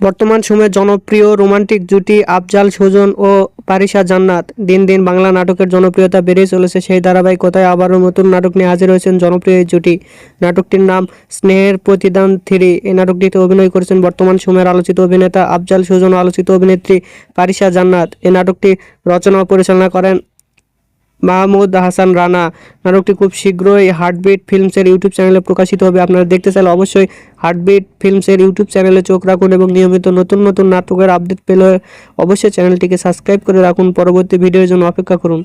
বর্তমান সময়ে জনপ্রিয় রোমান্টিক জুটি আফজাল সুজন ও পারিসা জান্নাত। দিন দিন বাংলা নাটকের জনপ্রিয়তা বেড়েই চলেছে। সেই ধারাবাহিকতায় আবারও নতুন নাটক নিয়ে হাজির হয়েছেন জনপ্রিয় এই জুটি। নাটকটির নাম স্নেহের প্রতিদান 3। এই নাটকটিতে অভিনয় করেছেন বর্তমান সময়ের আলোচিত অভিনেতা আফজাল সুজন ও আলোচিত অভিনেত্রী পারিসা জান্নাত। এই নাটকটি রচনা ও পরিচালনা করেন মাহমুদ হাসান রানা। নাটকটি খুব শীঘ্রই হার্টবিট ফিল্মসের ইউটিউব চ্যানেলে প্রকাশিত হবে। আপনারা দেখতে চাইলে অবশ্যই হার্টবিট ফিল্মসের ইউটিউব চ্যানেলে চোখ রাখুন এবং নিয়মিত নতুন নতুন নাটকের আপডেট পেলে অবশ্যই চ্যানেলটিকে সাবস্ক্রাইব করে রাখুন। পরবর্তী ভিডিওর জন্য অপেক্ষা করুন।